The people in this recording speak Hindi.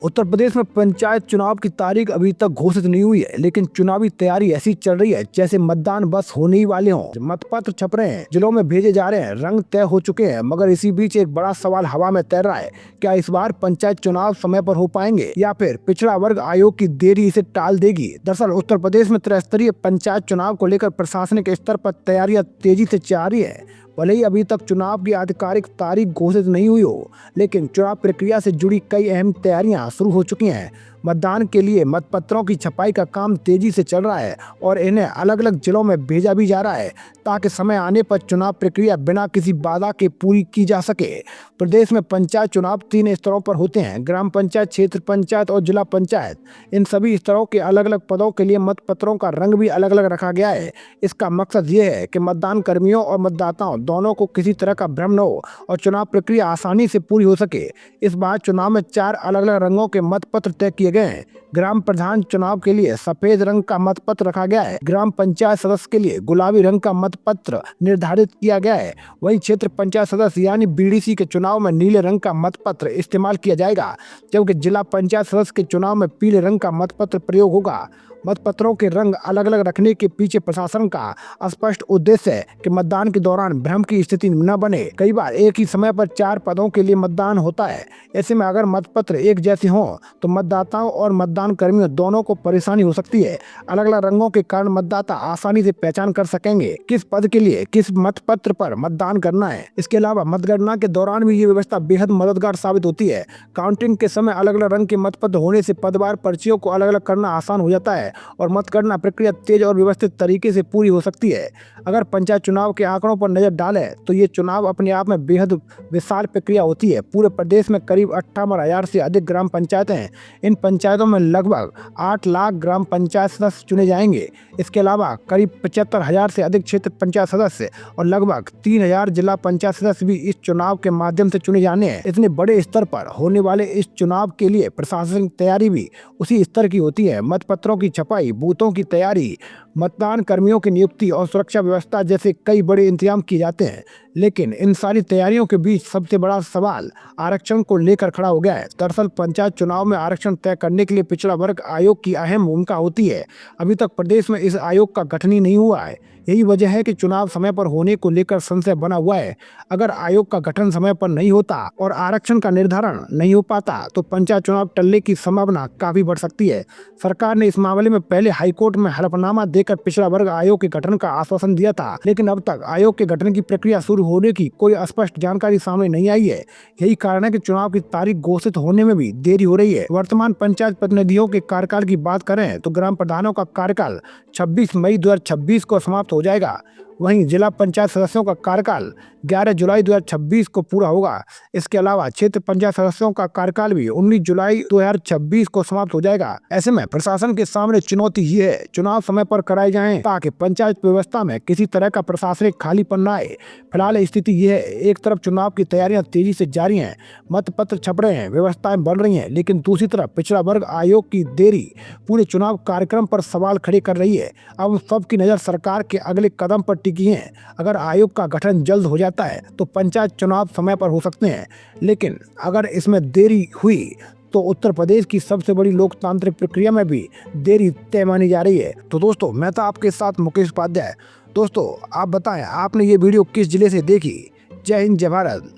उत्तर प्रदेश में पंचायत चुनाव की तारीख अभी तक घोषित नहीं हुई है, लेकिन चुनावी तैयारी ऐसी चल रही है जैसे मतदान बस होने ही वाले हों। मतपत्र छप रहे हैं, जिलों में भेजे जा रहे हैं, रंग तय हो चुके हैं, मगर इसी बीच एक बड़ा सवाल हवा में तैर रहा है। क्या इस बार पंचायत चुनाव समय पर हो पाएंगे या फिर पिछड़ा वर्ग आयोग की देरी इसे टाल देगी? दरअसल उत्तर प्रदेश में त्रिस्तरीय पंचायत चुनाव को लेकर प्रशासनिक स्तर पर तैयारियां तेजी से जारी है। भले ही अभी तक चुनाव की आधिकारिक तारीख घोषित नहीं हुई हो, लेकिन चुनाव प्रक्रिया से जुड़ी कई अहम तैयारियां शुरू हो चुकी हैं। मतदान के लिए मतपत्रों की छपाई का काम तेजी से चल रहा है और इन्हें अलग अलग जिलों में भेजा भी जा रहा है ताकि समय आने पर चुनाव प्रक्रिया बिना किसी बाधा के पूरी की जा सके। प्रदेश में पंचायत चुनाव 3 स्तरों पर होते हैं: ग्राम पंचायत, क्षेत्र पंचायत और जिला पंचायत। इन सभी स्तरों के अलग अलग पदों के लिए मतपत्रों का रंग भी अलग अलग रखा गया है। इसका मकसद ये है कि मतदान कर्मियों और मतदाताओं दोनों को किसी तरह का भ्रम न हो और चुनाव प्रक्रिया आसानी से पूरी हो सके। इस बार चुनाव में 4 अलग अलग रंगों के मतपत्र तय किए गए हैं। ग्राम प्रधान चुनाव के लिए सफेद रंग का मतपत्र रखा गया है। ग्राम पंचायत सदस्य के लिए गुलाबी रंग का मतपत्र निर्धारित किया गया है। वहीं क्षेत्र पंचायत सदस्य यानी बीडीसी के चुनाव में नीले रंग का मतपत्र इस्तेमाल किया जाएगा, जबकि जिला पंचायत सदस्य के चुनाव में पीले रंग का मतपत्र प्रयोग होगा। मतपत्रों के रंग अलग अलग रखने के पीछे प्रशासन का स्पष्ट उद्देश्य है कि मतदान के दौरान भ्रम की स्थिति न बने। कई बार एक ही समय पर 4 पदों के लिए मतदान होता है। ऐसे में अगर मतपत्र एक जैसे हों तो मतदाताओं और मतदान कर्मियों दोनों को परेशानी हो सकती है। अलग अलग रंगों के कारण मतदाता आसानी से पहचान कर सकेंगे किस पद के लिए किस मतपत्र पर मतदान करना है। इसके अलावा मतगणना के दौरान भी ये व्यवस्था बेहद मददगार साबित होती है। काउंटिंग के समय अलग अलग रंग के मतपत्र होने से पदवार पर्चियों को अलग अलग करना आसान हो जाता है और मतगणना प्रक्रिया तेज और व्यवस्थित तरीके से पूरी हो सकती है। अगर पंचायत चुनाव के आंकड़ों पर नजर डालें तो ये चुनाव अपने आप में बेहद विशाल प्रक्रिया होती है। पूरे प्रदेश में करीब 58,000 से अधिक ग्राम पंचायतें हैं। इन पंचायतों में लगभग 8 लाख ग्राम पंचायत सदस्य चुने जाएंगे। इसके अलावा करीब 75,000 से अधिक क्षेत्र पंचायत सदस्य और लगभग 3,000 जिला पंचायत सदस्य भी इस चुनाव के माध्यम से चुने जाने हैं। इतने बड़े स्तर पर होने वाले इस चुनाव के लिए प्रशासनिक तैयारी भी उसी स्तर की होती है। मतपत्रों की छपाई, बूथों की तैयारी, मतदान कर्मियों की नियुक्ति और सुरक्षा व्यवस्था जैसे कई बड़े इंतजाम किए जाते हैं। लेकिन इन सारी तैयारियों के बीच सबसे बड़ा सवाल आरक्षण को लेकर खड़ा हो गया है। दरअसल पंचायत चुनाव में आरक्षण तय करने के लिए पिछड़ा वर्ग आयोग की अहम भूमिका होती है। अभी तक प्रदेश में इस आयोग का गठन ही नहीं हुआ है। यही वजह है कि चुनाव समय पर होने को लेकर संशय बना हुआ है। अगर आयोग का गठन समय पर नहीं होता और आरक्षण का निर्धारण नहीं हो पाता तो पंचायत चुनाव टलने की संभावना काफी बढ़ सकती है। सरकार ने इस मामले में पहले हाईकोर्ट में हलफनामा देकर पिछड़ा वर्ग आयोग के गठन का आश्वासन दिया था, लेकिन अब तक आयोग के गठन की प्रक्रिया शुरू होने की कोई स्पष्ट जानकारी सामने नहीं आई है। यही कारण है कि चुनाव की तारीख घोषित होने में भी देरी हो रही है। वर्तमान पंचायत प्रतिनिधियों के कार्यकाल की बात करें तो ग्राम प्रधानों का कार्यकाल 26 मई 2026 को समाप्त हो जाएगा। वहीं जिला पंचायत सदस्यों का कार्यकाल 11 जुलाई 2026 को पूरा होगा। इसके अलावा क्षेत्र पंचायत सदस्यों का कार्यकाल भी 19 जुलाई 2026 को समाप्त हो जाएगा। ऐसे में प्रशासन के सामने चुनौती ये है, चुनाव समय पर कराए जाएं ताकि पंचायत व्यवस्था में किसी तरह का प्रशासनिक खालीपन न आए। फिलहाल स्थिति ये है, एक तरफ चुनाव की तैयारियां तेजी से जारी हैं, मतपत्र छप रहे हैं, व्यवस्थाएं बढ़ रही हैं, लेकिन दूसरी तरफ पिछड़ा वर्ग आयोग की देरी पूरे चुनाव कार्यक्रम पर सवाल खड़े कर रही है। अब सबकी नजर सरकार के अगले कदम पर टिकी है। अगर आयोग का गठन जल्द हो जाता है तो पंचायत चुनाव समय पर हो सकते हैं, लेकिन अगर इसमें देरी हुई तो उत्तर प्रदेश की सबसे बड़ी लोकतांत्रिक प्रक्रिया में भी देरी तय मानी जा रही है। तो दोस्तों, मैं था आपके साथ मुकेश उपाध्याय। दोस्तों, आप बताएं आपने ये वीडियो किस जिले से देखी। जय हिंद, जय भारत।